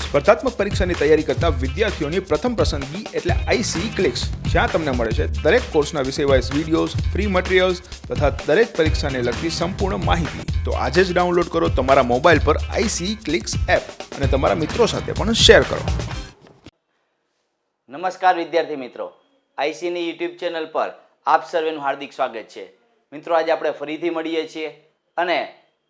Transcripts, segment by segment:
સ્પર્ધાત્મક પરીક્ષાની તૈયારી કરતા વિદ્યાર્થીઓની પ્રથમ પસંદગી એટલે આઈસી ક્લિક્સ, જ્યાં તમને મળે છે દરેક કોર્સના વિષયવાઇઝ વિડીયોઝ, ફ્રી મટીરિયલ્સ તથા દરેક પરીક્ષાને લગતી સંપૂર્ણ માહિતી. તો આજે જ ડાઉનલોડ કરો તમારા મોબાઈલ પર આઈસી ક્લિક્સ એપ અને તમારા મિત્રો સાથે પણ શેર કરો. નમસ્કાર વિદ્યાર્થી મિત્રો, આઈસીની યુટ્યુબ ચેનલ પર આપ સર્વેનું હાર્દિક સ્વાગત છે. મિત્રો, આજે આપણે ફરીથી મળીએ છીએ અને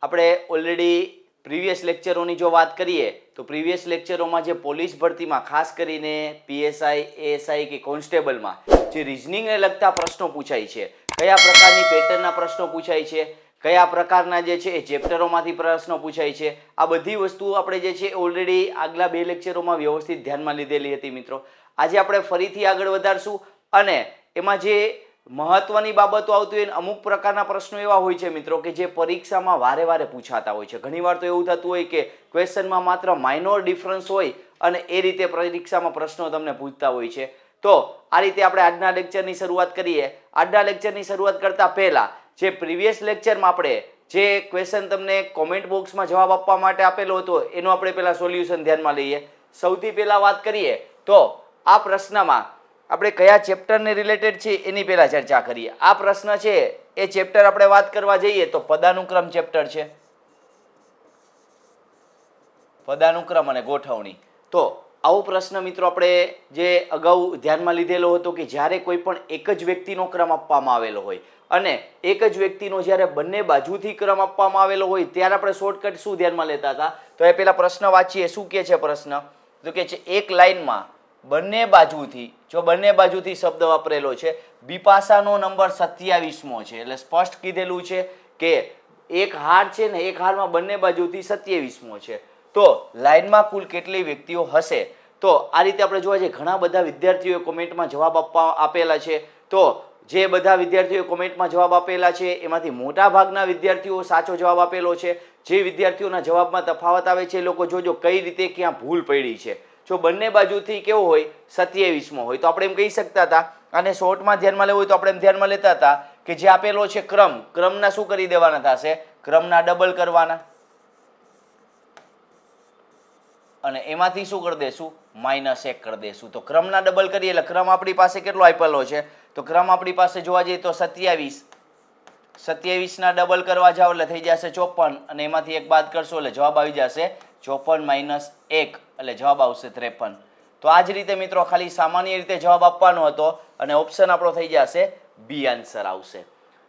આપણે ઓલરેડી પ્રીવિયસ લેક્ચરોની જો વાત કરીએ તો પ્રીવિયસ લેક્ચરોમાં જે પોલીસ ભરતીમાં ખાસ કરીને પીએસઆઈ, એએસઆઈ કે કોન્સ્ટેબલમાં જે રિઝનિંગને લગતા પ્રશ્નો પૂછાય છે, કયા પ્રકારની પેટર્નના પ્રશ્નો પૂછાય છે, કયા પ્રકારના જે છે એ ચેપ્ટરોમાંથી પ્રશ્નો પૂછાય છે, આ બધી વસ્તુઓ આપણે જે છે ઓલરેડી આગલા 2 લેક્ચરોમાં વ્યવસ્થિત ધ્યાનમાં લીધેલી હતી. મિત્રો, આજે આપણે ફરીથી આગળ વધારશું અને એમાં જે મહત્વની બાબતો આવતી હોય અમુક પ્રકારના પ્રશ્નો એવા હોય છે મિત્રો કે જે પરીક્ષામાં વારે વારે પૂછાતા હોય છે. ઘણીવાર તો એવું થતું હોય કે ક્વેશ્ચનમાં માત્ર માઇનોર ડિફરન્સ હોય અને એ રીતે પરીક્ષામાં પ્રશ્નો તમને પૂછતા હોય છે. તો આ રીતે આપણે આજના લેક્ચરની શરૂઆત કરીએ. આજના લેક્ચરની શરૂઆત કરતા પહેલા જે પ્રીવિયસ લેક્ચરમાં આપણે જે ક્વેશ્ચન તમને કોમેન્ટ બોક્સમાં જવાબ આપવા માટે આપેલો હતો એનો આપણે પહેલા સોલ્યુશન ધ્યાનમાં લઈએ. સૌથી પહેલા વાત કરીએ તો આ પ્રશ્નમાં આપણે કયા ચેપ્ટરને રિલેટેડ છે એની પહેલા ચર્ચા કરીએ. આ પ્રશ્ન છે એ ચેપ્ટર આપણે વાત કરવા જઈએ તો પદાનુક્રમ ચેપ્ટર છે, પદાનુક્રમ અને ગોઠવણી. તો આવો પ્રશ્ન મિત્રો આપણે જે અગાઉ ધ્યાનમાં લીધેલો હતો કે જ્યારે કોઈ પણ એક જ વ્યક્તિનો ક્રમ આપવામાં આવેલો હોય અને એક જ વ્યક્તિનો જ્યારે બંને બાજુથી ક્રમ આપવામાં આવેલો હોય ત્યારે આપણે શોર્ટકટ શું ધ્યાનમાં લેતા હતા. તો એ પહેલા પ્રશ્ન વાંચીએ. શું કહે છે પ્રશ્ન? તો કે છે એક લાઈનમાં બંને બાજુથી, જો બંને બાજુથી શબ્દ વાપરેલો છે, બિપાશાનો નંબર 27મો છે. એટલે સ્પષ્ટ કીધેલું છે કે એક હાર છે ને એક હારમાં બંને બાજુથી 27મો છે. તો લાઈનમાં કુલ કેટલી વ્યક્તિઓ હશે? તો આ રીતે આપણે જોવા જઈએ ઘણા બધા વિદ્યાર્થીઓએ કોમેન્ટમાં જવાબ આપેલા છે. તો જે બધા વિદ્યાર્થીઓએ કોમેન્ટમાં જવાબ આપેલા છે એમાંથી મોટા ભાગના વિદ્યાર્થીઓ સાચો જવાબ આપેલો છે. જે વિદ્યાર્થીઓના જવાબમાં તફાવત આવે છે એ લોકો જોજો કઈ રીતે ક્યાં ભૂલ પડી છે. જો બંને બાજુથી કેવો હોય 27મો હોય તો આપણે એમ કહી શકતા હતા, અને શોર્ટમાં ધ્યાનમાં લેવું હોય તો આપણે એમ ધ્યાનમાં લેતા હતા કે જે આપેલો છે ક્રમના શું કરી દેવાના થશે? ક્રમના ડબલ કરવાના અને એમાંથી શું કરી દેશું? -1 કરી દેશું. તો ક્રમના ડબલ કરીએ એટલે ક્રમ આપણી પાસે કેટલો આપેલો છે? તો ક્રમ આપણી પાસે જોવા જઈએ તો 27 ના ડબલ કરવા જાવ એટલે થઈ જશે 54 અને એમાંથી 1 બાદ કરશો એટલે જવાબ આવી જશે 54 - 1 એટલે જવાબ આવશે 53. તો આ જ રીતે મિત્રો ખાલી સામાન્ય રીતે જવાબ આપવાનો હતો અને ઓપ્શન આપણો થઈ જશે બી આન્સર આવશે.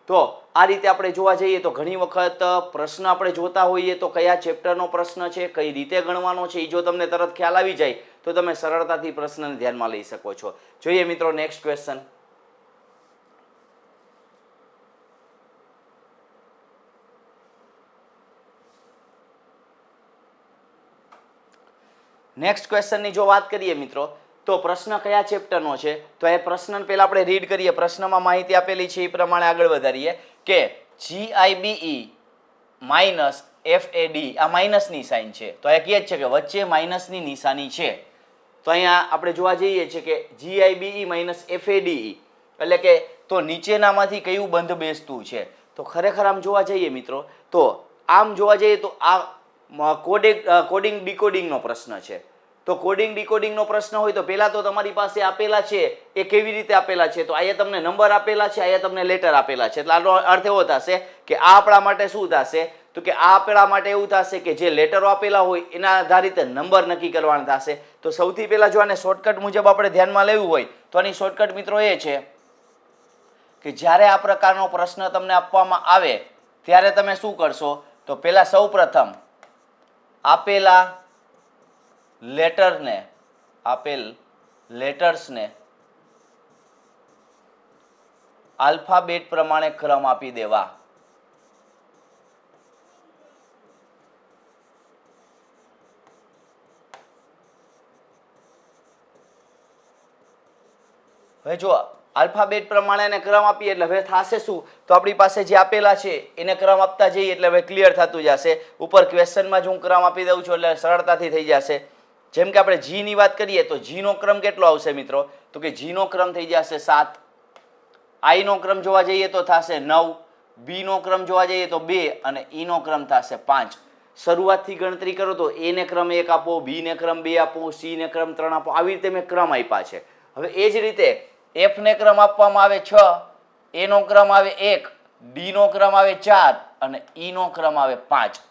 તો આ રીતે આપણે જોવા જઈએ તો ઘણી વખત પ્રશ્ન આપણે જોતા હોઈએ તો કયા ચેપ્ટરનો પ્રશ્ન છે, કઈ રીતે ગણવાનો છે, એ જો તમને તરત ખ્યાલ આવી જાય તો તમે સરળતાથી પ્રશ્નને ધ્યાનમાં લઈ શકો છો. જોઈએ મિત્રો નેક્સ્ટ ક્વેશ્ચન. નેક્સ્ટ ક્વેશ્ચનની જો વાત કરીએ મિત્રો તો પ્રશ્ન કયા ચેપ્ટરનો છે? તો એ પ્રશ્ન પહેલા આપણે રીડ કરીએ. પ્રશ્નમાં માહિતી આપેલી છે એ પ્રમાણે આગળ વધારીએ કે GIBE માઇનસ FAD, આ માઇનસની સાઇન છે તો એ કહે છે કે વચ્ચે માઇનસની નિશાની છે. તો અહીંયા આપણે જોવા જઈએ છે કે GIBE માઇનસ FADE એટલે કે તો નીચેનામાંથી કયું બંધ બેસતું છે? તો ખરેખર આમ જોવા જઈએ મિત્રો તો આમ જોવા જઈએ તો આ કોડિંગ ડીકોડિંગનો પ્રશ્ન છે. તો કોડિંગ ડીકોડિંગનો પ્રશ્ન હોય તો પહેલા તો તમારી પાસે આપેલા છે એ કેવી રીતે આપેલા છે? તો અહીંયા તમને નંબર આપેલા છે, અહીંયા તમને લેટર આપેલા છે. એટલે આનો અર્થ એવો થશે કે આ આપણા માટે શું થશે? તો કે આ આપણા માટે એવું થશે કે જે લેટરો આપેલા હોય એના આધારિત નંબર નક્કી કરવાના થશે. તો સૌથી પહેલા જો આને શોર્ટકટ મુજબ આપણે ધ્યાનમાં લેવું હોય તો આની શોર્ટકટ મિત્રો એ છે કે જ્યારે આ પ્રકારનો પ્રશ્ન તમને આપવામાં આવે ત્યારે તમે શું કરશો? તો પહેલા સૌ પ્રથમ આપેલ લેટર્સને આલ્ફાબેટ પ્રમાણે ક્રમ આપી દેવા. હવે જો આલ્ફાબેટ પ્રમાણે ક્રમ આપીએ એટલે હવે થશે શું? તો આપણી પાસે જે આપેલા છે એને ક્રમ આપતા જઈએ એટલે હવે ક્લિયર થતું જશે. ઉપર ક્વેશ્ચનમાં જ હું ક્રમ આપી દઉં છું એટલે સરળતાથી થઈ જશે. જેમ કે આપણે જી ની વાત કરીએ તો જી નો ક્રમ કેટલો આવશે મિત્રો? તો કે જી નો ક્રમ થઈ જશે 7, આઈ નો ક્રમ જોવા જઈએ તો થશે 9, બી નો ક્રમ જોવા જઈએ તો 2 અને ઈ નો ક્રમ થશે 5. શરૂઆતથી ગણતરી કરો તો એ ને ક્રમ 1 આપો, બી ને ક્રમ 2 આપો, સી ને ક્રમ 3 આપો, આવી રીતે મેં ક્રમ આપ્યા છે. હવે એ જ રીતે એફ ને ક્રમ આપવામાં આવે 6, એ નો ક્રમ આવે 1, ડી નો ક્રમ આવે 4 અને ઈ નો ક્રમ આવે 5.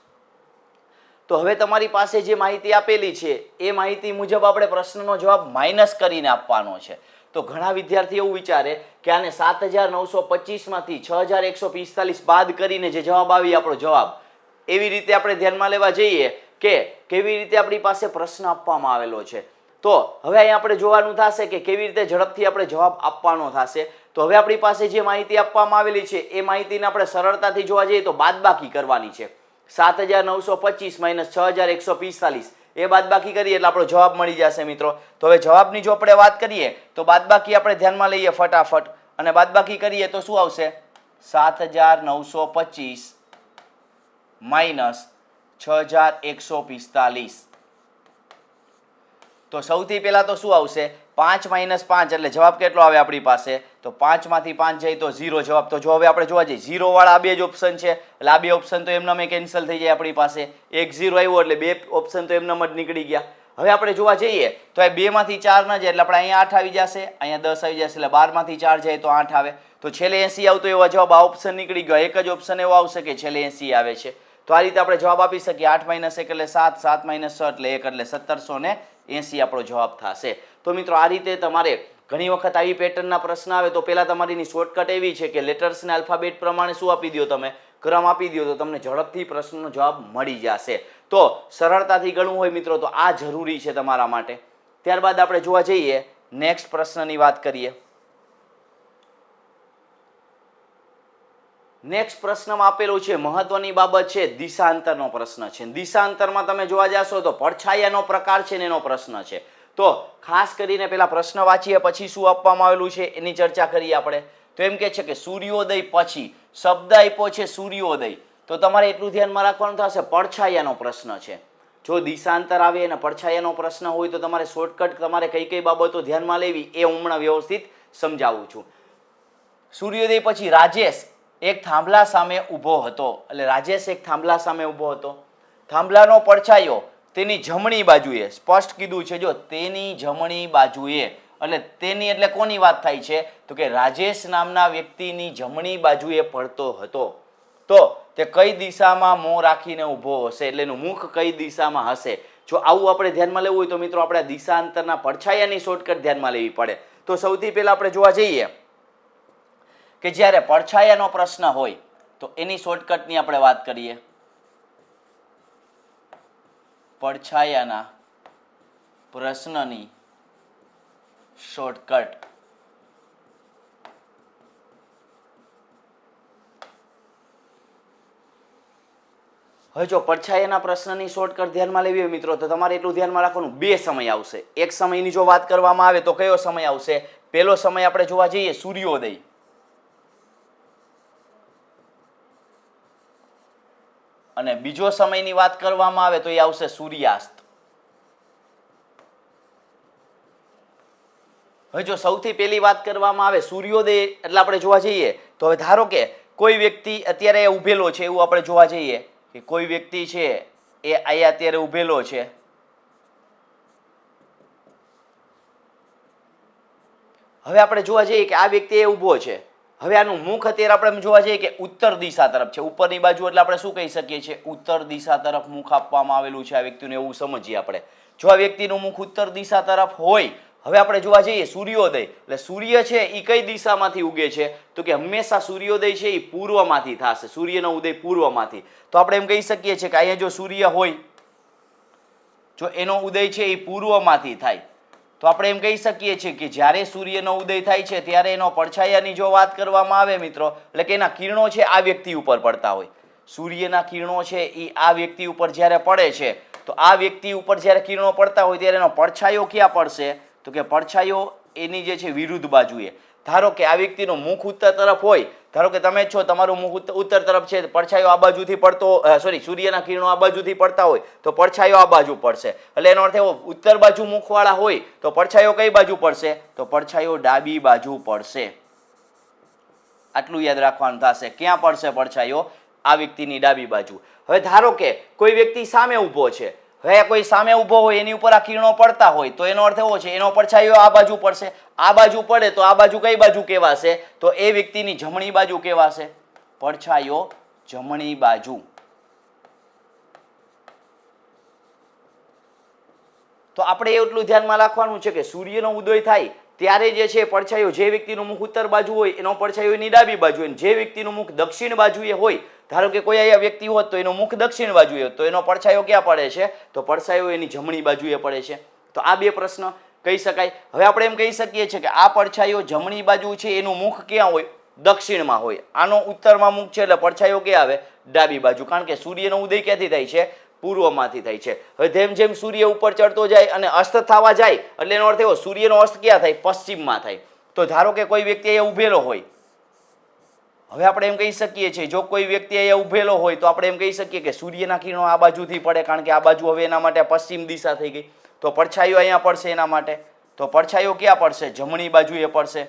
તો હવે તમારી પાસે જે માહિતી આપેલી છે એ માહિતી મુજબ આપણે પ્રશ્નનો જવાબ માઇનસ કરીને આપવાનો છે. તો ઘણા વિદ્યાર્થી એવું વિચારે કે આને 7925 માંથી 6145 બાદ કરીને જે જવાબ આવી આપણો જવાબ, એવી રીતે આપણે ધ્યાનમાં લેવા જઈએ કે કેવી રીતે આપણી પાસે પ્રશ્ન આપવામાં આવેલો છે. તો હવે અહીં આપણે જોવાનું થશે કે કેવી રીતે ઝડપથી આપણે જવાબ આપવાનો થશે. તો હવે આપણી પાસે જે માહિતી આપવામાં આવેલી છે એ માહિતીને આપણે સરળતાથી જોવા જઈએ તો બાદબાકી કરવાની છે. 7925 માઇનસ 6145 એ બાદબાકી કરીએ એટલે આપણો જવાબ મળી જશે મિત્રો. તો હવે જવાબની જો આપણે વાત કરીએ તો બાદબાકી આપણે ધ્યાનમાં લઈએ ફટાફટ, અને બાદબાકી કરીએ તો શું આવશે? 7925 માઇનસ 6145. તો સૌથી પહેલા તો શું આવશે? 5 માઇનસ 5 એટલે જવાબ કેટલો આવે આપણી પાસે? તો 5 માંથી 5 જાય તો 0 જવાબ. તો જો હવે આપણે જોવા જઈએ 0 વાળા આ બે જ ઓપ્શન છે એટલે આ બે ઓપ્શન તો એમનામ કેન્સલ થઈ જાય આપણી પાસે. એક 0 આવ્યો એટલે બે ઓપ્શન તો એમનામ જ નીકળી ગયા. હવે આપણે જોવા જઈએ તો આ 2 માંથી 4 ના જાય એટલે આપણે અહીંયા 8 આવી જશે, અહીંયા 10 આવી જશે એટલે 12 માંથી 4 જાય તો 8 આવે. તો છેલ્લે 80 આવતો એવો જવાબ આ ઓપ્શન નીકળી ગયો. એક જ ઓપ્શન એવો આવશે કે છેલ્લે 80 આવે છે. તો આ રીતે આપણે જવાબ આપી શકીએ. 8 માઇનસ 1 એટલે 7, 7 માઇનસ 6 એટલે 1 એટલે 1780 આપણો જવાબ થશે. તો મિત્રો આ રીતે તમારે ઘણી વખત આવી પેટર્નના પ્રશ્ન આવે તો પહેલા તમારીની શોર્ટકટ એવી છે કે લેટર્સને આલ્ફાબેટ પ્રમાણે શું આપી દો, તમે ક્રમ આપી દો તો તમને ઝડપથી પ્રશ્નનો જવાબ મળી જશે. તો સરળતાથી ગણવું હોય મિત્રો તો આ જરૂરી છે તમારા માટે. ત્યારબાદ આપણે જોવા જઈએ નેક્સ્ટ પ્રશ્નની વાત કરીએ. નેક્સ્ટ પ્રશ્નમાં આપેલું છે મહત્વની બાબત છે દિશાંતરનો પ્રશ્ન છે. દિશાંતરમાં તમે જોવા જશો તો પડછાયાનો પ્રકાર છે ને એનો પ્રશ્ન છે. તો ખાસ કરીને પેલા પ્રશ્ન વાંચીએ પછી શું આપવામાં આવેલું છે એની ચર્ચા કરીએ આપણે. તો એમ કે છે કે સૂર્યોદય પછી શબ્દ આપ્યો છે સૂર્યોદય. તો તમારે એટલું ધ્યાનમાં રાખવાનું થશે પડછાયાનો પ્રશ્ન છે. જો દિશાંતર આવે અને પડછાયાનો પ્રશ્ન હોય તો તમારે શોર્ટકટ તમારે કઈ કઈ બાબતો ધ્યાનમાં લેવી એ હું હમણાં વ્યવસ્થિત સમજાવું છું. સૂર્યોદય પછી રાજેશ એક થાંભલા સામે ઊભો હતો. એટલે રાજેશ એક થાંભલા સામે ઊભો હતો. થાંભલાનો પડછાયો તેની જમણી બાજુએ, સ્પષ્ટ કીધું છે જો તેની જમણી બાજુએ, એટલે તેની એટલે કોની વાત થાય છે? તો કે રાજેશ નામના વ્યક્તિની જમણી બાજુએ પડતો હતો. તો તે કઈ દિશામાં મોં રાખીને ઊભો હશે, એટલે એનું મુખ કઈ દિશામાં હશે? જો આવું આપણે ધ્યાનમાં લેવું હોય તો મિત્રો આપણે દિશાંતરના પડછાયાની શોર્ટકટ ધ્યાનમાં લેવી પડે. તો સૌથી પહેલા આપણે જોવા જઈએ કે જ્યારે પડછાયાનો પ્રશ્ન હોય તો એની શોર્ટકટની આપણે વાત કરીએ. પડછાયાના પ્રશ્નની શોર્ટકટ. હવે જો પડછાયાના પ્રશ્નની શોર્ટકટ ધ્યાનમાં લેવી હોય મિત્રો તો તમારે એટલું ધ્યાનમાં રાખવાનું, બે સમય આવશે. એક સમયની જો વાત કરવામાં આવે તો કયો સમય આવશે? પહેલો સમય આપણે જોવા જઈએ સૂર્યોદય, અને બીજો સમયની વાત કરવામાં આવે તો એ આવશે સૂર્યાસ્ત. હવે જો સૌથી પહેલી વાત કરવામાં આવે સૂર્યોદય એટલે આપણે જોવા જઈએ તો હવે ધારો કે કોઈ વ્યક્તિ અત્યારે ઊભેલો છે એવું આપણે જોવા જઈએ કે કોઈ વ્યક્તિ છે એ અહીંયા અત્યારે ઊભેલો છે. હવે આપણે જોવા જઈએ કે આ વ્યક્તિ એ ઊભો છે. હવે આનું મુખ અત્યારે આપણે જોવા જઈએ કે ઉત્તર દિશા તરફ છે. ઉપરની બાજુ એટલે આપણે શું કહી શકીએ છીએ? ઉત્તર દિશા તરફ મુખ આપવામાં આવેલું છે આ વ્યક્તિને, એવું સમજીએ આપણે. જો આ વ્યક્તિનું મુખ ઉત્તર દિશા તરફ હોય, હવે આપણે જોવા જઈએ સૂર્યોદય એટલે સૂર્ય છે એ કઈ દિશામાંથી ઉગે છે? તો કે હંમેશા સૂર્યોદય છે એ પૂર્વમાંથી થશે. સૂર્યનો ઉદય પૂર્વમાંથી. તો આપણે એમ કહી શકીએ છીએ કે અહીંયા જો સૂર્ય હોય, જો એનો ઉદય છે એ પૂર્વમાંથી થાય તો આપણે એમ કહી શકીએ છીએ કે જ્યારે સૂર્યનો ઉદય થાય છે ત્યારે એનો પડછાયાની જો વાત કરવામાં આવે મિત્રો, એટલે કે એના કિરણો છે આ વ્યક્તિ ઉપર પડતા હોય. સૂર્યના કિરણો છે એ આ વ્યક્તિ ઉપર જ્યારે પડે છે તો આ વ્યક્તિ ઉપર જ્યારે કિરણો પડતા હોય ત્યારે એનો પડછાયો ક્યાં પડશે? તો કે પડછાયો એની જે છે વિરુદ્ધ બાજુએ. ધારો કે આ વ્યક્તિનું મુખ ઉત્તર તરફ હોય, ધારો કે તમે છો તમારું મુખ ઉત્તર તરફ છે, પડછાયો આ બાજુથી પડતો, સૂર્યના કિરણો આ બાજુથી પડતા હોય તો પડછાયો આ બાજુ પડશે. એટલે એનો અર્થ એવો ઉત્તર બાજુ મુખવાળા હોય તો પડછાયો કઈ બાજુ પડશે? તો પડછાયો ડાબી બાજુ પડશે. આટલું યાદ રાખવાનું થશે. ક્યાં પડશે પડછાયો? આ વ્યક્તિની ડાબી બાજુ. હવે ધારો કે કોઈ વ્યક્તિ સામે ઊભો છે, હવે કોઈ સામે ઊભો હોય એની ઉપર આ કિરણો પડતા હોય તો એનો અર્થ એવો છે એનો પડછાયો આ બાજુ પડશે. આ બાજુ પડે તો આ બાજુ કઈ બાજુ કહેવાશે? તો એ વ્યક્તિની જમણી બાજુ કહેવાશે. પડછાયો જમણી બાજુ. તો આપણે એટલું ધ્યાનમાં રાખવાનું છે કે સૂર્યનો ઉદય થાય ત્યારે જે છે પડછાયો, જે વ્યક્તિનું મુખ ઉત્તર બાજુ હોય એનો પડછાયો એની ડાબી બાજુ હોય, જે વ્યક્તિનું મુખ દક્ષિણ બાજુએ હોય, ધારો કે કોઈ અહીંયા વ્યક્તિ હોત તો એનું મુખ દક્ષિણ બાજુએ હોત તો એનો પડછાયો ક્યાં પડે છે? તો પડછાયો એની જમણી બાજુએ પડે છે. તો આ બે પ્રશ્ન કહી શકાય. હવે આપણે એમ કહી શકીએ છીએ કે આ પડછાયો જમણી બાજુ છે એનું મુખ ક્યાં હોય? દક્ષિણમાં હોય. આનો ઉત્તરમાં મુખ છે એટલે પડછાયો ક્યાં આવે? ડાબી બાજુ. કારણ કે સૂર્યનો ઉદય ક્યાંથી થાય છે? પૂર્વમાંથી થાય છે. હવે જેમ જેમ સૂર્ય ઉપર ચડતો જાય અને અસ્ત થવા જાય એટલે એનો અર્થ એવો સૂર્યનો અસ્ત ક્યાં થાય? પશ્ચિમમાં થાય. તો ધારો કે કોઈ વ્યક્તિ અહીંયા ઉભેલો હોય, હવે આપણે એમ કહી શકીએ છીએ જો કોઈ વ્યક્તિ અહીંયા ઉભેલો હોય તો આપણે એમ કહી શકીએ કે સૂર્યના કિરણો આ બાજુથી પડે, કારણ કે આ બાજુ હવે એના માટે પશ્ચિમ દિશા થઈ ગઈ. તો પડછાયો અહીંયા પડશે એના માટે. તો પડછાયો ક્યાં પડશે? જમણી બાજુએ પડશે.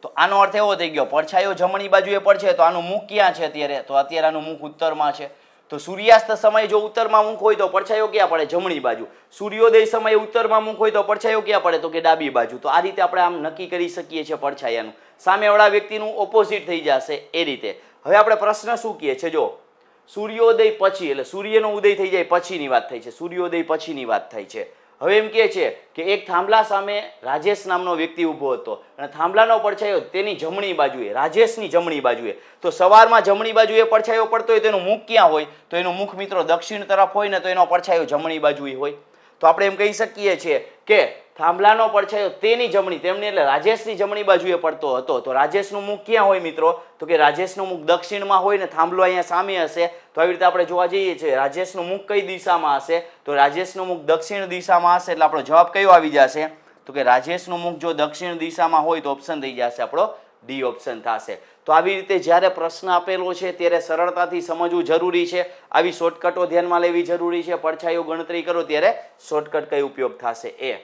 તો આનો અર્થ એવો થઈ ગયો પડછાયો જમણી બાજુએ પડશે તો આનું મુખ ક્યાં છે અત્યારે? તો અત્યારે આનું મુખ ઉત્તરમાં છે. તો સૂર્યાસ્ત સમયે જો ઉત્તરમાં મુખ હોય તો પડછાયો ક્યાં પડે? જમણી બાજુ. સૂર્યોદય સમયે ઉત્તરમાં મુખ હોય તો પડછાયો ક્યાં પડે? તો કે ડાબી બાજુ. તો આ રીતે આપણે આમ નક્કી કરી શકીએ છીએ પડછાયાનું. સામેવાળા વ્યક્તિનું ઓપોઝિટ થઈ જશે એ રીતે. હવે આપણે પ્રશ્ન શું કહીએ છીએ? જો સૂર્યોદય પછી એટલે સૂર્યનો ઉદય થઈ જાય પછીની વાત થઈ છે, સૂર્યોદય પછીની વાત થઈ છે. હવે એમ કહે છે કે એક થાંભલા સામે રાજેશ નામનો વ્યક્તિ ઊભો હતો અને થાંભલાનો પડછાયો તેની જમણી બાજુએ, રાજેશની જમણી બાજુએ. તો સવારમાં જમણી બાજુએ પડછાયો પડતો હોય તો એનું મુખ ક્યાં હોય? તો એનું મુખ મિત્રો દક્ષિણ તરફ હોય ને તો એનો પડછાયો જમણી બાજુએ હોય. તો આપણે એમ કહી શકીએ છીએ કે થાંભલાનો પડછાયો તેની જમણી, તેમની એટલે રાજેશની જમણી બાજુએ પડતો હતો. તો રાજેશનું મુખ ક્યાં હોય મિત્રો? તો કે રાજેશનું મુખ દક્ષિણમાં હોય ને થાંભલો અહીંયા સામે હશે. તો આવી રીતે આપણે જોવા જઈએ છીએ રાજેશનું મુખ કઈ દિશામાં હશે? તો રાજેશનું મુખ દક્ષિણ દિશામાં હશે. એટલે આપણો જવાબ કયો આવી જશે? તો કે રાજેશનું મુખ જો દક્ષિણ દિશામાં હોય તો ઓપ્શન થઈ જશે આપણો ડી ઓપ્શન થશે. તો આવી રીતે જ્યારે પ્રશ્ન આપેલો છે ત્યારે સરળતાથી સમજવું જરૂરી છે. આવી શોર્ટકટો ધ્યાનમાં લેવી જરૂરી છે. પડછાયો ગણતરી કરો ત્યારે શોર્ટકટ કઈ ઉપયોગ થશે એ.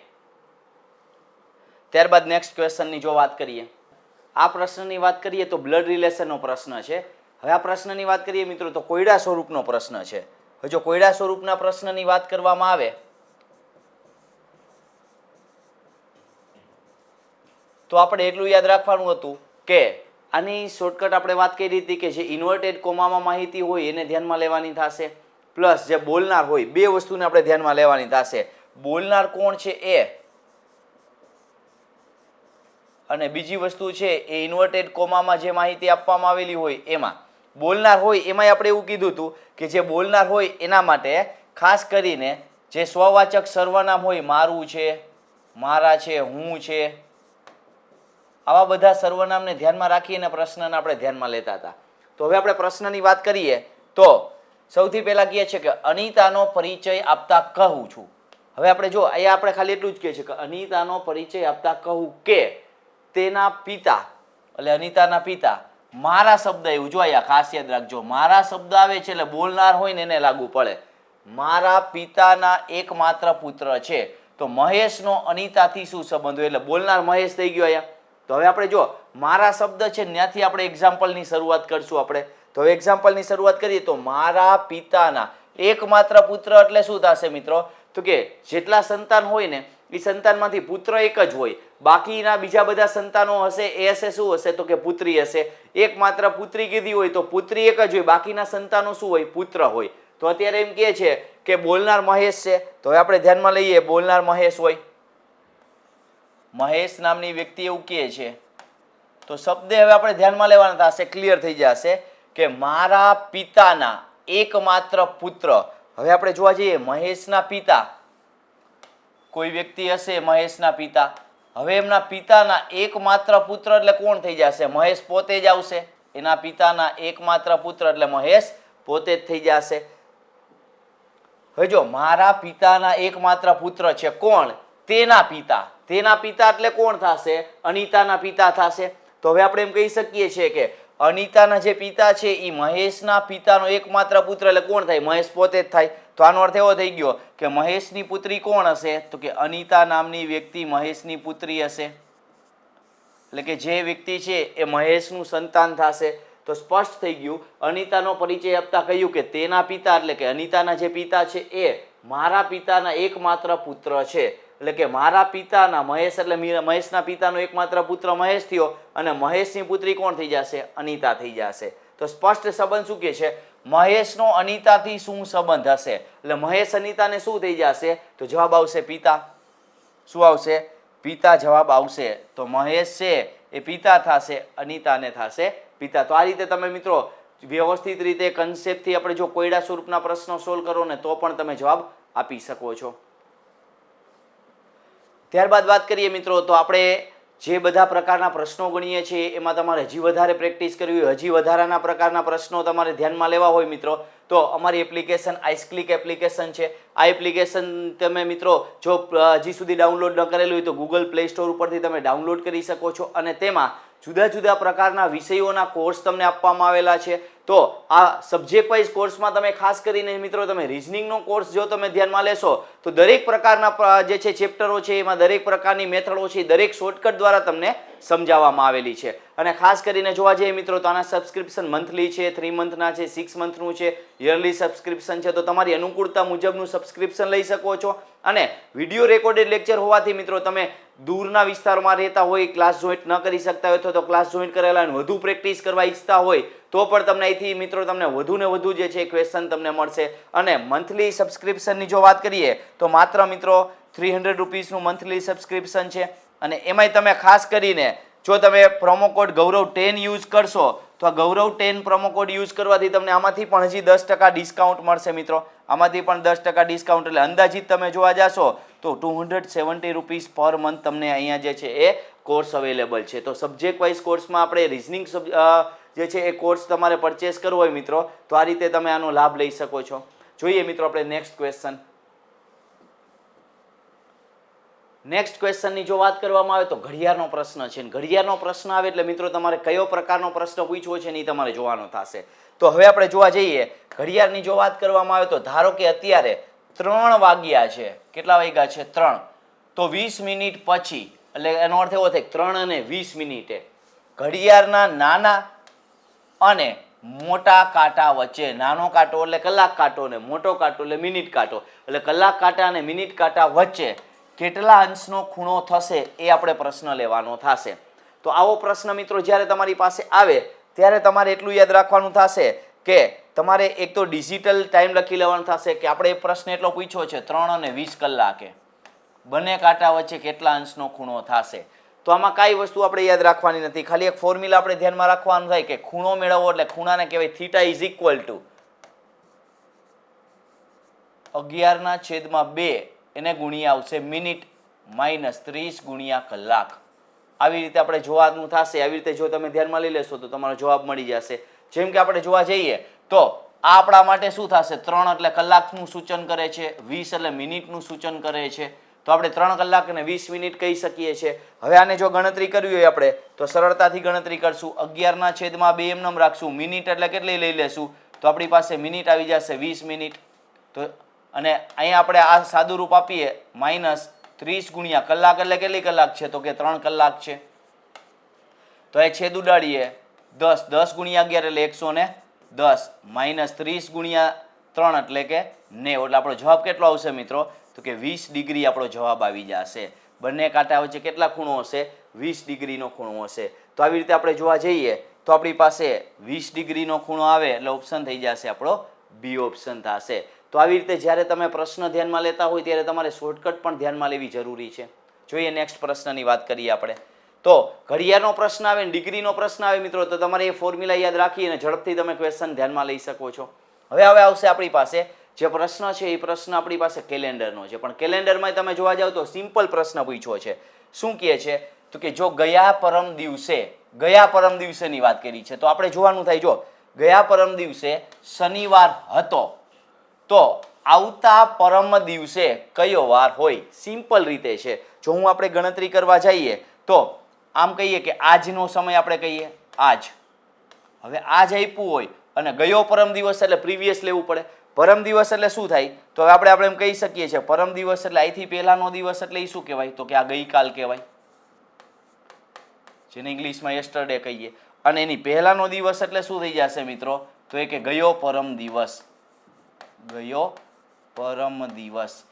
ત્યારબાદ નેક્સ્ટ ક્વેશ્ચનની જો વાત કરીએ, આ પ્રશ્નની વાત કરીએ તો બ્લડ રિલેશનનો પ્રશ્ન છે. હવે આ પ્રશ્નની વાત કરીએ મિત્રો તો કોયડા સ્વરૂપનો પ્રશ્ન છે. હવે જો કોયડા સ્વરૂપના પ્રશ્નની વાત કરવામાં આવે તો આપણે એટલું યાદ રાખવાનું હતું કે આની શોર્ટકટ આપણે વાત કરી હતી કે જે ઇન્વર્ટેડ કોમામાં માહિતી હોય એને ધ્યાનમાં લેવાની થશે, પ્લસ જે બોલનાર હોય બે વસ્તુને આપણે ધ્યાનમાં લેવાની થશે. બોલનાર કોણ છે એ, અને બીજી વસ્તુ છે એ ઇન્વર્ટેડ કોમામાં જે માહિતી આપવામાં આવેલી હોય એમાં બોલનાર હોય એમાંય આપણે એવું કીધું હતું કે જે બોલનાર હોય એના માટે ખાસ કરીને જે સ્વવાચક સર્વનામ હોય, મારું છે, મારા છે, હું છે, આવા બધા સર્વનામને ધ્યાનમાં રાખીને પ્રશ્નને આપણે ધ્યાનમાં લેતા હતા. તો હવે આપણે પ્રશ્નની વાત કરીએ તો સૌથી પહેલા કહે છે કે અનિતાનો પરિચય આપતા કહું છું. હવે આપણે જો અહીંયા આપણે ખાલી એટલું જ કહે છે કે અનિતાનો પરિચય આપતા કહું કે તેના પિતા, એટલે અનિતાના પિતા મારા શબ્દ એવું જો અહીંયા ખાસ યાદ રાખજો, મારા શબ્દ આવે છે એટલે બોલનાર હોય ને એને લાગુ પડે. મારા પિતાના એકમાત્ર પુત્ર છે. તો મહેશનો અનિતાથી શું સંબંધ હોય? એટલે બોલનાર મહેશ થઈ ગયો અહીંયા. તો હવે આપણે જો મારા શબ્દ છે ત્યાંથી આપણે એક્ઝામ્પલની શરૂઆત કરશું આપણે. તો હવે એક્ઝામ્પલની શરૂઆત કરીએ તો મારા પિતાના એકમાત્ર પુત્ર એટલે શું થશે મિત્રો? તો કે જેટલા સંતાન હોય ને એ સંતાનમાંથી પુત્ર એક જ હોય, બાકીના બીજા બધા સંતાનો હશે એ હશે શું હશે? તો કે પુત્રી હશે. એકમાત્ર પુત્રી કીધી હોય તો પુત્રી એક જ હોય, બાકીના સંતાનો શું હોય? પુત્ર હોય. તો અત્યારે એમ કહે છે કે બોલનાર મહેશ છે. તો હવે આપણે ધ્યાનમાં લઈએ બોલનાર મહેશ હોય, મહેશ નામની વ્યક્તિ એવું કહે છે તો શબ્દ હવે આપણે ધ્યાનમાં લેવાના થશે, ક્લિયર થઈ જશે કે મારા પિતાના એકમાત્ર પુત્ર. હવે આપણે જોવા જઈએ મહેશના પિતા, કોઈ વ્યક્તિ હશે મહેશના પિતા, હવે એમના પિતાના એકમાત્ર પુત્ર એટલે કોણ થઈ જશે? મહેશ પોતે જ આવશે. એના પિતાના એકમાત્ર પુત્ર એટલે મહેશ પોતે જ થઈ જશે. હવે જો મારા પિતાના એકમાત્ર પુત્ર છે કોણ? તેના પિતા. તેના પિતા એટલે કોણ થશે? અનિતાના પિતા થશે. તો હવે આપણે એમ કહી શકીએ છીએ કે અનિતાના જે પિતા છે એ મહેશના પિતાનો એકમાત્ર પુત્ર એટલે કોણ થાય? મહેશ પોતે જ થાય. તો આનો અર્થ એવો થઈ ગયો કે મહેશની પુત્રી કોણ હશે? તો કે અનિતા નામની વ્યક્તિ મહેશની પુત્રી હશે. એટલે કે જે વ્યક્તિ છે એ મહેશનું સંતાન થશે. તો સ્પષ્ટ થઈ ગયું. અનિતાનો પરિચય આપતા કહ્યું કે તેના પિતા એટલે કે અનિતાના જે પિતા છે એ મારા પિતાના એકમાત્ર પુત્ર છે. એટલે કે મારા પિતાના મહેશ એટલે મહેશના પિતાનો એકમાત્ર પુત્ર મહેશ થયો અને મહેશની પુત્રી કોણ થઈ જશે? અનિતા થઈ જશે. તો સ્પષ્ટ સંબંધ શું કહે છે? મહેશનો અનિતાથી શું સંબંધ હશે? એટલે મહેશ અનિતાને શું થઈ જશે? તો જવાબ આવશે પિતા. શું આવશે? પિતા જવાબ આવશે. તો મહેશ છે એ પિતા થશે, અનિતાને થશે પિતા. તો આ રીતે તમે મિત્રો વ્યવસ્થિત રીતે કન્સેપ્ટથી આપણે જો કોયડા સ્વરૂપના પ્રશ્નો સોલ્વ કરો ને તો પણ તમે જવાબ આપી શકો છો. ત્યારબાદ વાત કરીએ મિત્રો તો આપણે જે બધા પ્રકારના પ્રશ્નો ગણીએ છીએ એમાં તમારે હજી વધારે પ્રેક્ટિસ કરવી હોય, હજી વધારાના પ્રકારના પ્રશ્નો તમારે ધ્યાનમાં લેવા હોય મિત્રો તો અમારી એપ્લિકેશન આઈસક્લિક એપ્લિકેશન છે. આ એપ્લિકેશન તમે મિત્રો જો હજી સુધી ડાઉનલોડ ન કરેલું હોય તો ગૂગલ પ્લે સ્ટોર ઉપરથી તમે ડાઉનલોડ કરી શકો છો અને તેમાં જુદા જુદા પ્રકારના વિષયોના કોર્સ તમને આપવામાં આવેલા છે. તો આ સબ્જેક્ટ વાઇઝ કોર્સમાં તમે ખાસ કરીને મિત્રો તમે રિઝનિંગનો કોર્સ જો તમે ધ્યાનમાં લેશો તો દરેક પ્રકારના જે છે ચેપ્ટરો છે એમાં દરેક પ્રકારની મેથડો છે દરેક શોર્ટકટ દ્વારા તમને સમજાવવામાં આવેલી છે. અને ખાસ કરીને જોવા જઈએ મિત્રો તો આના સબસ્ક્રિપ્શન મંથલી છે, 3 મંથના છે, 6 મંથનું છે, યરલી સબસ્ક્રિપ્શન છે. તો તમારી અનુકૂળતા મુજબનું સબસ્ક્રિપ્શન લઈ શકો છો. અને વિડીયો રેકોર્ડેડ લેક્ચર હોવાથી મિત્રો તમે દૂરના વિસ્તારમાં રહેતા હોય, ક્લાસ જોઈન્ટ ન કરી શકતા હોય તો ક્લાસ જોઈન્ટ કરેલા અને વધુ પ્રેક્ટિસ કરવા ઈચ્છતા હોય તો પણ તમને અહીંથી મિત્રો તમને વધુ ને વધુ જે છે ક્વેશ્ચન તમને મળશે. અને મંથલી સબસ્ક્રિપ્શનની જો વાત કરીએ તો માત્ર મિત્રો 300 રૂપીસનું મંથલી સબસ્ક્રિપ્શન છે. અને એમાંય તમે ખાસ કરીને જો તમે પ્રોમો કોડ ગૌરવ 10 યુઝ કરશો તો આ ગૌરવ 10 પ્રોમો કોડ યુઝ કરવાથી તમને આમાંથી પણ હજી 10% ડિસ્કાઉન્ટ મળશે મિત્રો. આમાંથી પણ 10% ડિસ્કાઉન્ટ એટલે અંદાજિત તમે જોવા જાશો તો 270 રૂપીસ પર મંથ તમને અહીંયા જે છે એ કોર્સ અવેલેબલ છે. તો સબ્જેક્ટ વાઇઝ કોર્સમાં આપણે રિઝનિંગ જે છે એ કોર્સ તમારે પરચેસ કરવો હોય મિત્રો તો આ રીતે તમે આનો લાભ લઈ શકો છો. જોઈએ મિત્રો આપણે નેક્સ્ટ ક્વેશ્ચન. નેક્સ્ટ ક્વેશ્ચનની જો વાત કરવામાં આવે તો ઘડિયાળનો પ્રશ્ન છે. ઘડિયાળનો પ્રશ્ન આવે એટલે મિત્રો તમારે કયો પ્રકારનો પ્રશ્ન પૂછવો છે એ તમારે જોવાનો થશે. તો હવે આપણે જોવા જઈએ ઘડિયાળની જો વાત કરવામાં આવે તો ધારો કે અત્યારે 3 વાગ્યા છે. કેટલા વાગ્યા છે? 3. તો 20 મિનિટ પછી એટલે એનો અર્થ એવો થાય 3 અને 20 મિનિટે ઘડિયાળના નાના અને મોટા કાંટા વચ્ચે, નાનો કાંટો એટલે કલાક કાંટો ને મોટો કાંટો એટલે મિનિટ કાંટો, એટલે કલાક કાંટા અને મિનિટ કાંટા વચ્ચે કેટલા અંશનો ખૂણો થશે એ આપણે પ્રશ્ન લેવાનો થશે. તો આવો પ્રશ્ન મિત્રો જ્યારે તમારી પાસે આવે ત્યારે તમારે એટલું યાદ રાખવાનું થશે કે તમારે એક તો ડિજિટલ ટાઈમ લખી લેવાનું થશે કે આપણે એ પ્રશ્ન એટલો પૂછ્યો છે 3 અને 20 કલાકે બંને કાંટા વચ્ચે કેટલા અંશનો ખૂણો થશે. તો આમાં કાંઈ વસ્તુ આપણે યાદ રાખવાની નથી, ખાલી એક ફોર્મ્યુલા આપણે ધ્યાનમાં રાખવાનું થાય કે ખૂણો મેળવવો એટલે ખૂણાને કહેવાય થીટા ઇઝ ઇક્વલ ટુ 11/2 એને ગુણ્યા આવશે મિનિટ માઇનસ 30 ગુણ્યા કલાક. આવી રીતે આપણે જોવાનું થશે. આવી રીતે જો તમે ધ્યાનમાં લઈ લેશો તો તમારો જવાબ મળી જશે. જેમ કે આપણે જોવા જઈએ તો આ આપણા માટે શું થશે? 3 એટલે કલાકનું સૂચન કરે છે, 20 એટલે મિનિટનું સૂચન કરે છે. તો આપણે 3 કલાક અને 20 મિનિટ કહી શકીએ છીએ. હવે આને જો ગણતરી કરવી હોય આપણે તો સરળતાથી ગણતરી કરશું. 11/2 એમ રાખશું. મિનિટ એટલે કેટલી લઈ લેશું? તો આપણી પાસે મિનિટ આવી જશે 20 મિનિટ. તો અને અહીંયા આપણે આ સાદું રૂપ આપીએ માઇનસ 30 ગુણ્યા કલાક એટલે કેટલી કલાક છે? તો કે 3 કલાક છે. તો એ છેદ ઉડાડીએ 10, 10 ગુણ્યા 11 એટલે 110 માઇનસ 30 ગુણ્યા 3 એટલે કે 90. એટલે આપણો જવાબ કેટલો આવશે મિત્રો? તો કે 20 ડિગ્રી આપણો જવાબ આવી જશે. બંને કાંટા વચ્ચે કેટલા ખૂણો હશે? 20 ડિગ્રીનો ખૂણો હશે. તો આવી રીતે આપણે જોવા જઈએ તો આપણી પાસે 20 ડિગ્રીનો ખૂણો આવે એટલે ઓપ્શન થઈ જશે આપણો બી ઓપ્શન થશે. તો આવી રીતે જ્યારે તમે પ્રશ્ન ધ્યાનમાં લેતા હોય ત્યારે તમારે શોર્ટકટ પણ ધ્યાનમાં લેવી જરૂરી છે. જોઈએ નેક્સ્ટ પ્રશ્નની વાત કરીએ આપણે. તો ઘડિયાળનો પ્રશ્ન આવે, ડિગ્રીનો પ્રશ્ન આવે મિત્રો તો તમારે એ ફોર્મ્યુલા યાદ રાખી અને ઝડપથી તમે ક્વેશ્ચન ધ્યાનમાં લઈ શકો છો. હવે આવશે આપણી પાસે જે પ્રશ્ન છે એ પ્રશ્ન આપણી પાસે કેલેન્ડરનો છે. પણ કેલેન્ડરમાં તમે જોવા જાવ તો સિમ્પલ પ્રશ્ન પૂછ્યો છે. શું કહે છે? તો કે જો ગયા પરમ દિવસેની વાત કરી છે તો આપણે જોવાનું થાય જો ગયા પરમ દિવસે શનિવાર હતો તો આવતા પરમ દિવસે કયો વાર હોય? સિમ્પલ રીતે છે. જો હું આપણે ગણતરી કરવા જઈએ તો આમ કહીએ કે આજનો સમય આપણે કહીએ આજ. હવે આજ આપ્યું હોય અને ગયો પરમ દિવસ એટલે પ્રીવિયસ લેવું પડે. પરમ દિવસ એટલે શું થાય? તો હવે આપણે એમ કહી શકીએ છીએ પરમ દિવસ એટલે અહીંથી પહેલાનો દિવસ એટલે એ શું કહેવાય? તો કે આ ગઈકાલ કહેવાય, જેને ઇંગ્લિશમાં યસ્ટરડે કહીએ. અને એની પહેલાનો દિવસ એટલે શું થઈ જશે મિત્રો? તો એ કે ગયો પરમ દિવસ. ગયો પરમ દિવસ.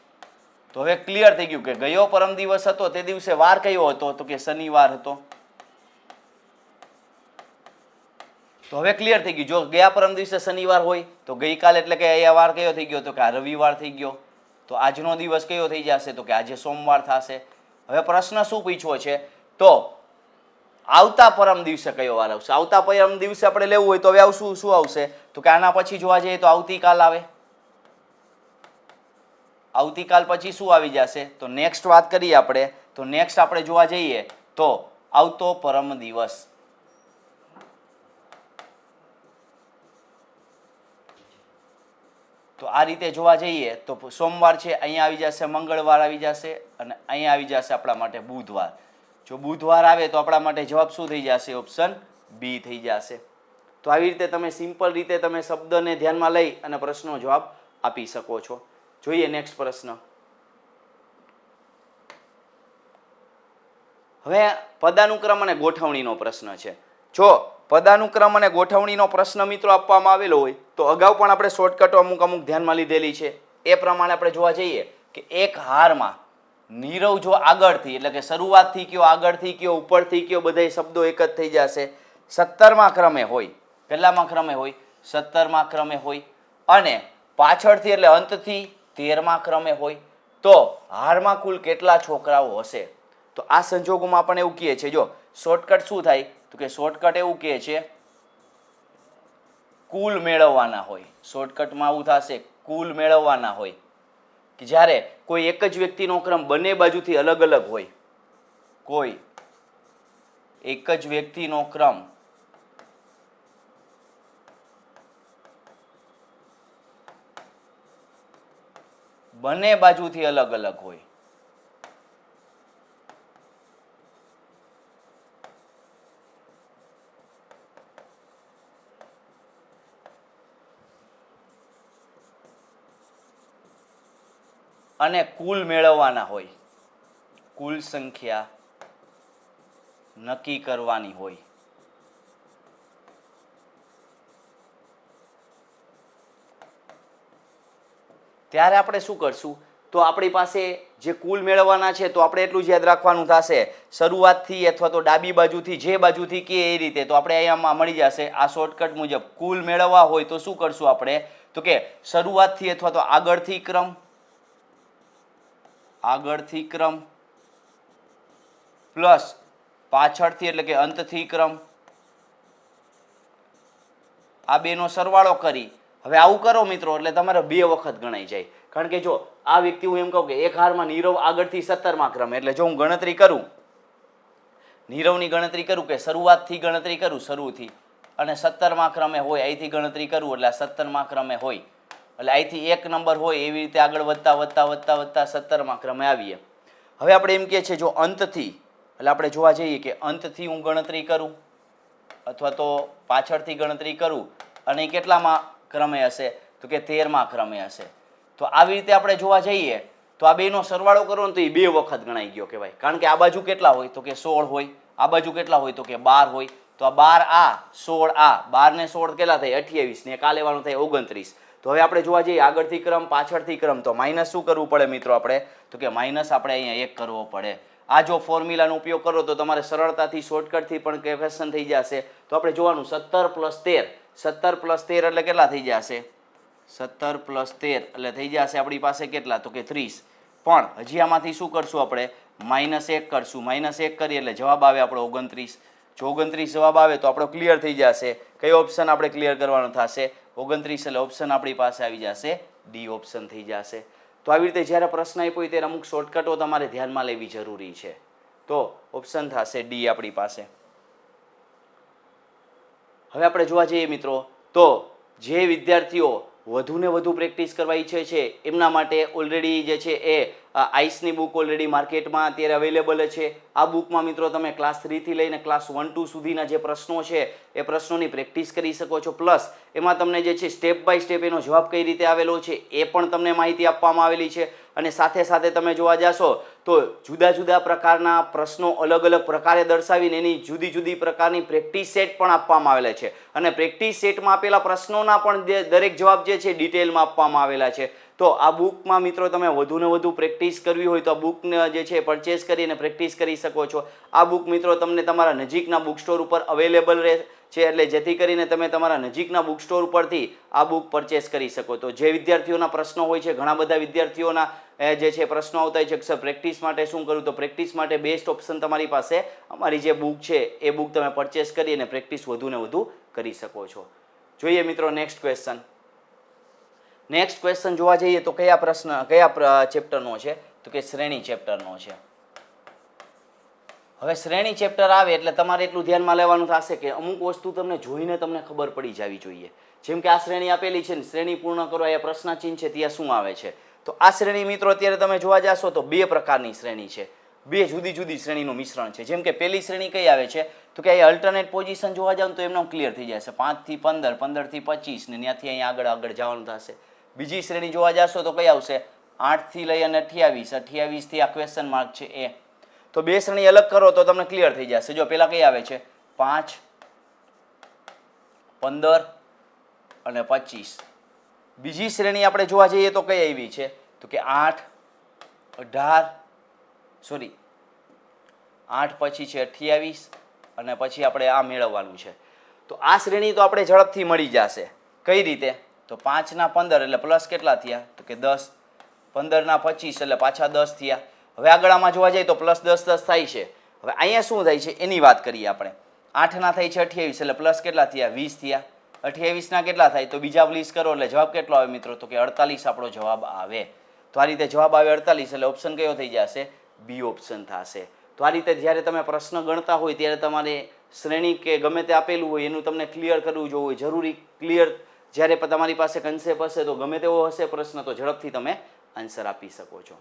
તો હવે ક્લિયર થઈ ગયું કે ગયો પરમ દિવસ હતો તે દિવસે વાર કયો હતો? તો કે શનિવાર હતો. તો હવે ક્લિયર થઈ ગયું. જો ગયા પરમ દિવસે શનિવાર હોય તો ગઈકાલ એટલે કે અહીંયા વાર કયો થઈ ગયો? તો કે આ રવિવાર થઈ ગયો. તો આજનો દિવસ કયો થઈ જશે? તો કે આજે સોમવાર થશે. હવે પ્રશ્ન શું પૂછ્યો છે? તો આવતા પરમ દિવસે કયો વાર આવશે? આવતા પરમ દિવસે આપણે લેવું હોય તો હવે શું આવશે? તો કે આના પછી જોવા જઈએ તો આવતીકાલ આવે. આવતીકાલ પછી શું આવી જશે? તો નેક્સ્ટ વાત કરીએ આપણે તો નેક્સ્ટ આપણે જોવા જઈએ તો આવતો પરમ દિવસ. તો આ રીતે જોવા જઈએ તો સોમવાર છે, અહીંયા આવી જશે, મંગળવાર આવી જશે અને અહીંયા આવી જશે આપણા માટે બુધવાર. જો બુધવાર આવે તો આપણા માટે જવાબ શું થઈ જશે? ઓપ્શન બી થઈ જશે. તો આવી રીતે તમે સિમ્પલ રીતે તમે શબ્દને ધ્યાનમાં લઈ અને પ્રશ્નનો જવાબ આપી શકો છો. જોઈએ નેક્સ્ટ પ્રશ્ન. હવે પદાનુક્રમ અને ગોઠવણીનો પ્રશ્ન છે. જો પદાનુક્રમ અને ગોઠવણીનો પ્રશ્ન મિત્રો આપવામાં આવેલો હોય તો અગાઉ પણ આપણે શોર્ટકટો અમુક ધ્યાનમાં લીધેલી છે. એ પ્રમાણે આપણે જોવા જઈએ કે એક હારમાં નીરવ જો આગળથી એટલે કે શરૂઆતથી કયો, આગળથી કયો, ઉપરથી કયો, બધા શબ્દો એક જ થઈ જશે. 17મા ક્રમે હોય. કેટલામા ક્રમે હોય? 17મા ક્રમે હોય. અને પાછળથી એટલે અંતથી 13મા ક્રમે હોય. તો હારમાં કુલ કેટલા છોકરાઓ હશે? તો આ સંજોગોમાં પણ એવું કહે છે. જો શોર્ટકટ શું થાય? તો કે શોર્ટકટ એવું કહે છે કુલ મેળવવાના હોય. શોર્ટકટમાં આવું થશે કુલ મેળવવાના હોય કે જ્યારે કોઈ એક જ વ્યક્તિનો ક્રમ બંને બાજુથી અલગ અલગ હોય. કોઈ એક જ વ્યક્તિનો ક્રમ બંને બાજુથી અલગ અલગ હોય. અને કુલ મેળવવાના હોય. કુલ સંખ્યા નક્કી કરવાની હોય. ત્યારે આપણે શું કરશું? તો આપણી પાસે જે કુલ મેળવવાના છે તો આપણે એટલું જ યાદ રાખવાનું થશે શરૂઆતથી અથવા તો ડાબી બાજુથી જે બાજુથી કે એ રીતે. તો આપણે અહીંયામાં મળી જશે આ શોર્ટકટ મુજબ. કુલ મેળવવા હોય તો શું કરશું આપણે? તો કે શરૂઆતથી અથવા તો આગળથી ક્રમ, આગળથી ક્રમ પ્લસ પાછળથી એટલે કે અંતથી ક્રમ, આ બેનો સરવાળો કરી. હવે આવું કરો મિત્રો એટલે તમારે 2 વખત ગણાઈ જાય. કારણ કે જો આ વ્યક્તિ હું એમ કહું કે એક હારમાં નીરવ આગળથી 17મા ક્રમે એટલે જો હું ગણતરી કરું, નીરવની ગણતરી કરું કે શરૂઆતથી ગણતરી કરું શરૂથી અને 17મા ક્રમે હોય અહીંથી ગણતરી કરું એટલે 17મા ક્રમે હોય એટલે અહીંથી 1 નંબર હોય એવી રીતે આગળ વધતા વધતા વધતા વધતા 17મા ક્રમે આવીએ. હવે આપણે એમ કહે છે જો અંતથી એટલે આપણે જોવા જઈએ કે અંતથી હું ગણતરી કરું અથવા તો પાછળથી ગણતરી કરું અને કેટલામાં ક્રમે હશે? તો કે 13મા ક્રમે હશે. તો આવી રીતે આપણે જોવા જઈએ તો આ બેનો સરવાળો કરો ને તો એ 2 વખત ગણાઈ ગયો કહેવાય. કારણ કે આ બાજુ કેટલા હોય? તો કે 16 હોય. આ બાજુ કેટલા હોય? તો કે 12 હોય. તો આ 12 આ 16 આ 12 ને 16 કેટલા થાય? 28 ને આ લેવાનું થાય 29. તો હવે આપણે જોવા જઈએ આગળથી ક્રમ પાછળથી ક્રમ તો માઇનસ શું કરવું પડે મિત્રો આપણે? તો કે માઇનસ આપણે અહીંયા 1 કરવો પડે. આ જો ફોર્મ્યુલાનો ઉપયોગ કરો તો તમારે સરળતાથી શોર્ટકટથી પણ ક્વેશ્ચન થઈ જશે. તો આપણે જોવાનું 17 + 13, 17 + 13 એટલે કેટલા થઈ જશે? 17 + 13 એટલે થઈ જશે આપણી પાસે કેટલા? તો કે 30. પણ હજી આમાંથી શું કરશું આપણે? -1 કરશું. -1 કરીએ એટલે જવાબ આવે આપણો 29. જો 29 જવાબ આવે તો આપણો ક્લિયર થઈ જશે. કયો ઓપ્શન આપણે ક્લિયર કરવાનો થશે? 29 એટલે ઓપ્શન આપણી પાસે આવી જશે ડી ઓપ્શન થઈ જશે. તો આવી રીતે જ્યારે પ્રશ્ન આપ્યો ત્યારે અમુક શોર્ટકટો તમારે ધ્યાનમાં લેવી જરૂરી છે. તો ઓપ્શન થશે ડી આપણી પાસે. હવે આપણે જોવા જઈએ મિત્રો તો જે વિદ્યાર્થીઓ વધુને વધુ પ્રેક્ટિસ કરવા ઈચ્છે છે એમના માટે ઓલરેડી જે છે એ આઈસની બુક ઓલરેડી માર્કેટમાં અત્યારે અવેલેબલ છે. આ બુકમાં મિત્રો તમે ક્લાસ 3 થી લઈને ક્લાસ 1-2 સુધીના જે પ્રશ્નો છે એ પ્રશ્નોની પ્રેક્ટિસ કરી શકો છો. પ્લસ એમાં તમને જે છે સ્ટેપ બાય સ્ટેપ એનો જવાબ કઈ રીતે આવેલો છે એ પણ તમને માહિતી આપવામાં આવેલી છે. અને સાથે સાથે તમે જોવા જશો તો જુદા જુદા પ્રકારના પ્રશ્નો અલગ અલગ પ્રકારે દર્શાવીને એની જુદી જુદી પ્રકારની પ્રેક્ટિસ સેટ પણ આપવામાં આવેલા છે અને પ્રેક્ટિસ સેટમાં આપેલા પ્રશ્નોના પણ દરેક જવાબ જે છે ડિટેલમાં આપવામાં આવેલા છે. તો આ બુકમાં મિત્રો તમે વધુને વધુ પ્રેક્ટિસ કરવી હોય તો આ બુકને જે છે પરચેસ કરીને પ્રેક્ટિસ કરી શકો છો. આ બુક મિત્રો તમને તમારા નજીકના બુક સ્ટોર ઉપર અવેલેબલ રહે છે, એટલે જેથી કરીને તમે તમારા નજીકના બુક સ્ટોર ઉપરથી આ બુક પરચેસ કરી શકો. તો જે વિદ્યાર્થીઓના પ્રશ્નો હોય છે, ઘણા બધા વિદ્યાર્થીઓના જે છે પ્રશ્નો આવતા હોય છે કે સર પ્રેક્ટિસ માટે શું કરું, તો પ્રેક્ટિસ માટે બેસ્ટ ઓપ્શન તમારી પાસે અમારી જે બુક છે એ બુક તમે પરચેસ કરી અને પ્રેક્ટિસ વધુને વધુ કરી શકો છો. જોઈએ મિત્રો નેક્સ્ટ ક્વેશ્ચન. નેક્સ્ટ ક્વેશ્ચન જોવા જઈએ તો કયા ચેપ્ટરનો છે, તો કે શ્રેણી ચેપ્ટરનો છે. હવે શ્રેણી ચેપ્ટર આવે એટલે તમારે એટલું ધ્યાનમાં લેવાનું થશે કે અમુક વસ્તુ તમને જોઈને તમને ખબર પડી જવી જોઈએ. જેમ કે આ શ્રેણી આપેલી છે ને, શ્રેણી પૂર્ણ કરો, એ પ્રશ્ન ચિહ્ન છે ત્યાં શું આવે છે. તો આ શ્રેણી મિત્રો અત્યારે તમે જોવા જાશો તો બે પ્રકારની શ્રેણી છે, બે જુદી જુદી શ્રેણીનું મિશ્રણ છે. જેમ કે પહેલી શ્રેણી કઈ આવે છે, તો કે અહીંયા અલ્ટરનેટ પોઝિશન જોવા જાવ તો એમનો ક્લિયર થઈ જશે, 5 થી 15, 15 થી 25 ને ત્યાંથી અહીંયા આગળ જવાનું થશે. બીજી શ્રેણી જોવા જાશો તો કઈ આવશે, 8 થી લઈ અને 28, 28 થી આ ક્વેશ્ચન માર્ક છે એ. તો બે શ્રેણી અલગ કરો તો તમને ક્લિયર થઈ જશે. જો પેલા કઈ આવે છે, 5, 15 અને 25. બીજી શ્રેણી આપણે જોવા જઈએ તો કઈ આવી છે, તો કે 8, 8 પછી છે 28 અને પછી આપણે આ મેળવવાનું છે. તો આ શ્રેણી તો આપણે ઝડપથી મળી જશે. કઈ રીતે, તો 5 ના 15 એટલે પ્લસ કેટલા થયા, તો કે 10, 15 ના 25 એટલે પાછા 10 થયા. હવે આગળ આમાં જોવા જઈએ તો પ્લસ 10 10 થાય છે. હવે અહીંયા શું થાય છે એની વાત કરીએ આપણે. 8 ના થાય છે 28 એટલે પ્લસ કેટલા થયા, 20 થયા. 28 ના કેટલા થાય, તો બીજા 20 કરો એટલે જવાબ કેટલો આવે મિત્રો, તો કે 48 આપણો જવાબ આવે. તો આ રીતે જવાબ આવે 48 એટલે ઓપ્શન કયો થઈ જશે, બી ઓપ્શન થશે. તો આ રીતે જ્યારે તમે પ્રશ્ન ગણતા હોય ત્યારે તમારે શ્રેણી કે ગમે તે આપેલું હોય એનું તમને ક્લિયર કરવું જોઈએ, જરૂરી ક્લિયર. જ્યારે તમારી પાસે કન્સેપ્ટ હશે તો ગમે તેવો હશે પ્રશ્ન તો ઝડપથી તમે આન્સર આપી શકો છો.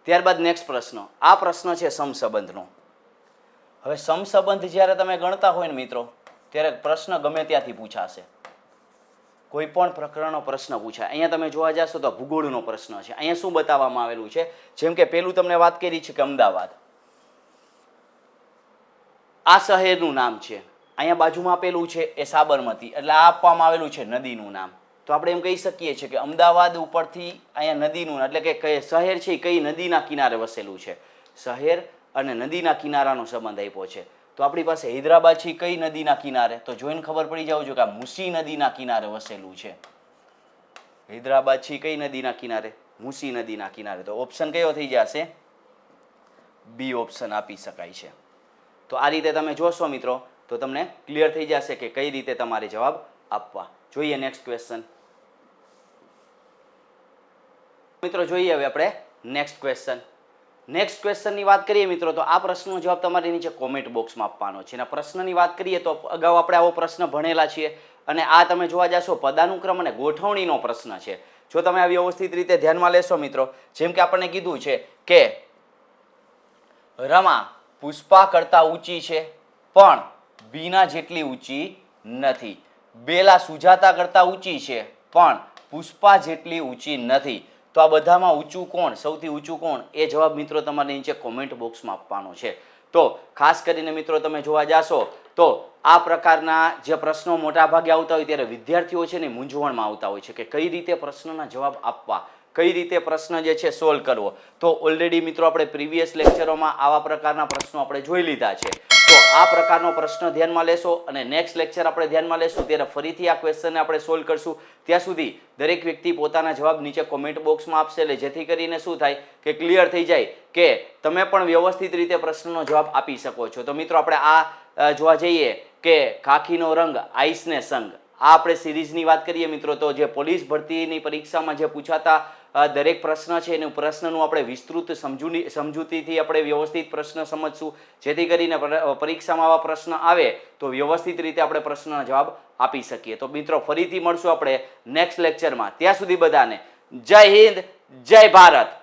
ત્યારબાદ નેક્સ્ટ પ્રશ્ન. આ પ્રશ્ન છે સમસંબંધનો. હવે સમસંબંધ જ્યારે તમે ગણતા હોય ને મિત્રો ત્યારે પ્રશ્ન ગમે ત્યાંથી પૂછાશે, કોઈ પણ પ્રકરણનો પ્રશ્ન પૂછાય. અહીંયા તમે જોવા જશો તો ભૂગોળનો પ્રશ્ન છે. અહીંયા શું બતાવવામાં આવેલું છે, જેમ કે પેલું તમને વાત કરી છે કે અમદાવાદ, આ શહેરનું નામ છે. અહીંયા બાજુમાં આપેલું છે એ સાબરમતી, એટલે આ આપવામાં આવેલું છે નદીનું નામ. તો આપણે એમ કહી શકીએ છીએ કે અમદાવાદ ઉપરથી અહીંયા નદીનું, એટલે કે શહેર છે એ કઈ નદીના કિનારે વસેલું છે. શહેર અને નદીના કિનારાનો સંબંધ આપ્યો છે. તો આપણી પાસે હૈદરાબાદ છે કઈ નદીના કિનારે, તો જોઈને ખબર પડી જાવ છો કે આ મૂસી નદીના કિનારે વસેલું છે. હૈદરાબાદ છે કઈ નદીના કિનારે, મૂસી નદીના કિનારે. તો ઓપ્શન કયો થઈ જશે, બી ઓપ્શન આપી શકાય છે. તો આ રીતે તમે જોશો મિત્રો તો તમને ક્લિયર થઈ જશે કે કઈ રીતે તમારે જવાબ આપવા. જોઈએ નેક્સ્ટ ક્વેશ્ચન. મિત્રો જોઈએ હવે આપણે નેક્સ્ટ ક્વેશ્ચન. નેક્સ્ટ ક્વેશ્ચનની વાત કરીએ મિત્રો તો આ પ્રશ્નનો જવાબ તમારી નીચે કોમેન્ટ બોક્સમાં આપવાનો છે. અને પ્રશ્નની વાત કરીએ તો અગાઉ આપણે આવો પ્રશ્ન ભણેલા છીએ અને આ તમે જોવા જશો પદાનુક્રમ અને ગોઠવણીનો પ્રશ્ન છે. જો તમે આ વ્યવસ્થિત રીતે ધ્યાનમાં લેશો મિત્રો, જેમ કે આપણને કીધું છે કે રમા પુષ્પા કરતાં ઊંચી છે પણ બીના જેટલી ઊંચી નથી. બેલા સુજાતા કરતાં ઊંચી છે પણ પુષ્પા જેટલી ઊંચી નથી. તો આ બધામાં ઊંચું કોણ, સૌથી ઊંચું કોણ, એ જવાબ મિત્રો તમારે નીચે કોમેન્ટ બોક્સમાં આપવાનો છે. તો ખાસ કરીને મિત્રો તમે જોવા જાશો તો આ પ્રકારના જે પ્રશ્નો મોટા ભાગે આવતા હોય ત્યારે વિદ્યાર્થીઓ છે ને મૂંઝવણમાં આવતા હોય છે કે કઈ રીતે પ્રશ્નના જવાબ આપવા, કઈ રીતે પ્રશ્ન જે છે સોલ્વ કરવો. તો ઓલરેડી મિત્રો આપણે પ્રીવિયસ લેક્ચરોમાં આવા પ્રકારના પ્રશ્નો આપણે જોઈ લીધા છે. તો આ પ્રકારનો પ્રશ્ન ધ્યાનમાં લેશો અને નેક્સ્ટ લેક્ચર આપણે ધ્યાનમાં લેશું ત્યારે ફરીથી આ ક્વેશ્ચનને આપણે સોલ્વ કરશું. ત્યાં સુધી દરેક વ્યક્તિ પોતાના જવાબ નીચે કોમેન્ટ બોક્સમાં આપશે, એટલે જેથી કરીને શું થાય કે ક્લિયર થઈ જાય કે તમે પણ વ્યવસ્થિત રીતે પ્રશ્નનો જવાબ આપી શકો છો. તો મિત્રો આપણે આ જોવા જઈએ કે ખાખીનો રંગ આઈસને સંગ, આ આપણે સિરીઝની વાત કરીએ મિત્રો તો જે પોલીસ ભરતીની પરીક્ષામાં જે પૂછાતા દરેક પ્રશ્ન છે એનું પ્રશ્નનું આપણે વિસ્તૃત સમજૂતીથી આપણે વ્યવસ્થિત પ્રશ્ન સમજશું, જેથી કરીને પરીક્ષામાં આવા પ્રશ્ન આવે તો વ્યવસ્થિત રીતે આપણે પ્રશ્નના જવાબ આપી શકીએ. તો મિત્રો ફરીથી મળશું આપણે નેક્સ્ટ લેક્ચરમાં. ત્યાં સુધી બધાને જય હિન્દ, જય ભારત.